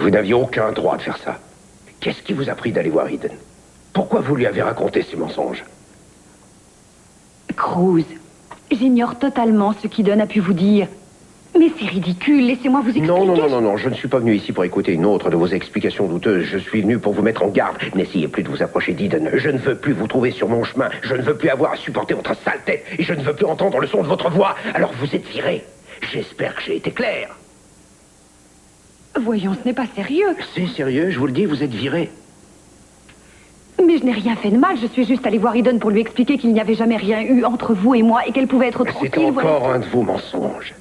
Vous n'aviez aucun droit de faire ça. Qu'est-ce qui vous a pris d'aller voir Eden? Pourquoi vous lui avez raconté ces mensonges? Cruz, j'ignore totalement ce qu'Eden a pu vous dire. Mais c'est ridicule, laissez-moi vous expliquer. Non, je ne suis pas venu ici pour écouter une autre de vos explications douteuses. Je suis venu pour vous mettre en garde. N'essayez plus de vous approcher d'Eden. Je ne veux plus vous trouver sur mon chemin. Je ne veux plus avoir à supporter votre sale tête. Et je ne veux plus entendre le son de votre voix. Alors vous êtes viré. J'espère que j'ai été clair. Voyons, ce n'est pas sérieux. C'est sérieux, je vous le dis, vous êtes viré. Mais je n'ai rien fait de mal, je suis juste allée voir Eden pour lui expliquer qu'il n'y avait jamais rien eu entre vous et moi et qu'elle pouvait être tranquille. C'est encore un de vos mensonges.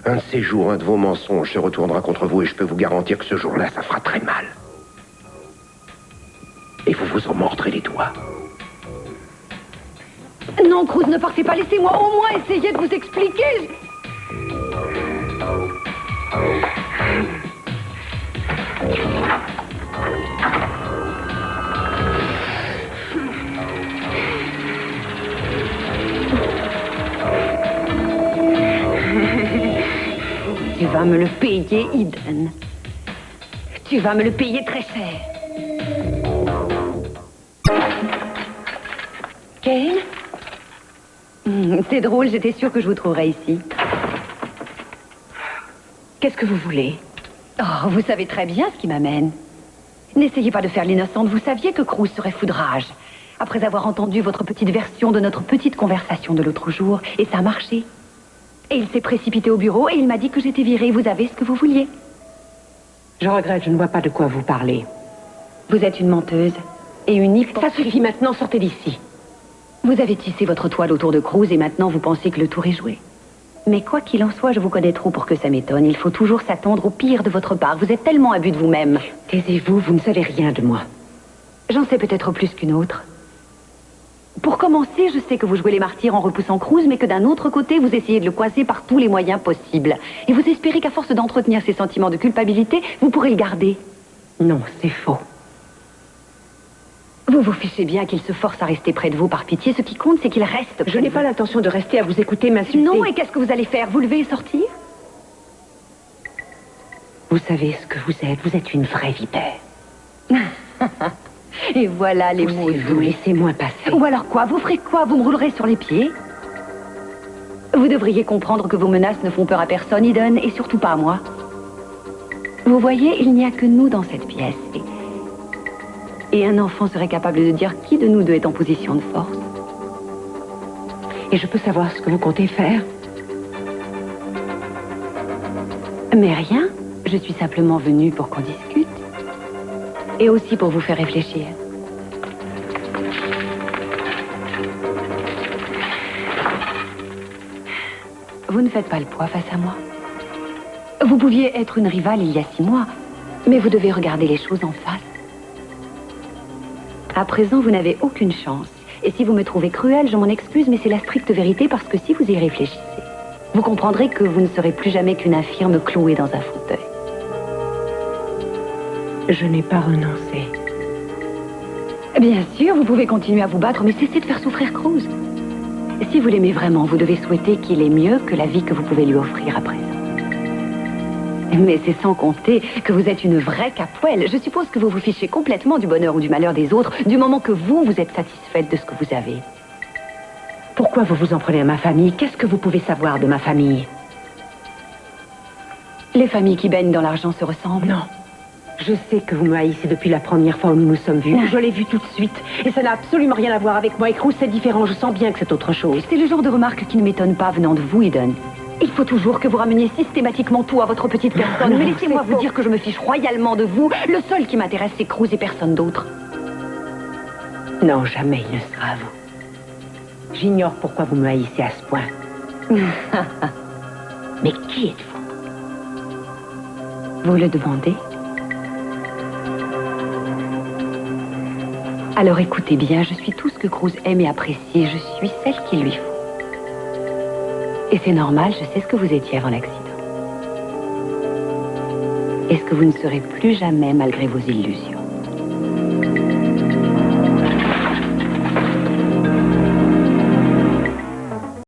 Un de ces jours, un de vos mensonges se retournera contre vous et je peux vous garantir que ce jour-là, ça fera très mal. Et vous vous en mordrez les doigts. Non, Cruz, ne partez pas, laissez-moi au moins essayer de vous expliquer. Tu vas me le payer, Eden. Tu vas me le payer très cher. Kane? C'est drôle, j'étais sûre que je vous trouverais ici. Qu'est-ce que vous voulez? Oh, vous savez très bien ce qui m'amène. N'essayez pas de faire l'innocente. Vous saviez que Cruz serait fou de rage. Après avoir entendu votre petite version de notre petite conversation de l'autre jour. Et ça a marché. Et il s'est précipité au bureau et il m'a dit que j'étais virée. Vous avez ce que vous vouliez. Je regrette, je ne vois pas de quoi vous parlez. Vous êtes une menteuse et une hypocrite. Ça suffit maintenant, sortez d'ici. Vous avez tissé votre toile autour de Cruz et maintenant vous pensez que le tour est joué. Mais quoi qu'il en soit, je vous connais trop pour que ça m'étonne. Il faut toujours s'attendre au pire de votre part. Vous êtes tellement imbu de vous-même. Taisez-vous, vous ne savez rien de moi. J'en sais peut-être plus qu'une autre. Pour commencer, je sais que vous jouez les martyrs en repoussant Cruz, mais que d'un autre côté, vous essayez de le coincer par tous les moyens possibles. Et vous espérez qu'à force d'entretenir ces sentiments de culpabilité, vous pourrez le garder. Non, c'est faux. Vous vous fichez bien qu'il se force à rester près de vous par pitié. Ce qui compte, c'est qu'il reste. Je n'ai pas l'intention de rester à vous écouter m'insulter. Non, et qu'est-ce que vous allez faire? Vous lever et sortir? Vous savez ce que vous êtes. Vous êtes une vraie vipère. Et voilà les mots. Vous laissez-moi passer. Ou alors quoi? Vous ferez quoi? Vous me roulerez sur les pieds? Vous devriez comprendre que vos menaces ne font peur à personne, Eden, et surtout pas à moi. Vous voyez, il n'y a que nous dans cette pièce. Et un enfant serait capable de dire qui de nous deux est en position de force. Et je peux savoir ce que vous comptez faire? Mais rien. Je suis simplement venue pour qu'on discute. Et aussi pour vous faire réfléchir. Vous ne faites pas le poids face à moi. Vous pouviez être une rivale il y a 6 mois, mais vous devez regarder les choses en face. À présent, vous n'avez aucune chance. Et si vous me trouvez cruelle, je m'en excuse, mais c'est la stricte vérité parce que si vous y réfléchissez, vous comprendrez que vous ne serez plus jamais qu'une infirme clouée dans un fauteuil. Je n'ai pas renoncé. Bien sûr, vous pouvez continuer à vous battre, mais cessez de faire souffrir Cruz. Si vous l'aimez vraiment, vous devez souhaiter qu'il ait mieux que la vie que vous pouvez lui offrir à présent. Mais c'est sans compter que vous êtes une vraie capoelle. Je suppose que vous vous fichez complètement du bonheur ou du malheur des autres, du moment que vous êtes satisfaite de ce que vous avez. Pourquoi vous vous en prenez à ma famille? Qu'est-ce que vous pouvez savoir de ma famille? Les familles qui baignent dans l'argent se ressemblent. Non. Je sais que vous me haïssez depuis la première fois où nous nous sommes vus. Je l'ai vu tout de suite. Et ça n'a absolument rien à voir avec moi. Et Cruz, c'est différent. Je sens bien que c'est autre chose. C'est le genre de remarque qui ne m'étonne pas venant de vous, Eden. Il faut toujours que vous rameniez systématiquement tout à votre petite personne. Mais laissez-moi vous dire que je me fiche royalement de vous. Le seul qui m'intéresse, c'est Cruz et personne d'autre. Non, jamais il ne sera à vous. J'ignore pourquoi vous me haïssez à ce point. Mais qui êtes-vous? Vous le demandez? Alors écoutez bien, je suis tout ce que Cruz aime et apprécie. Je suis celle qu'il lui faut. Et c'est normal, je sais ce que vous étiez avant l'accident. Et ce que vous ne serez plus jamais malgré vos illusions.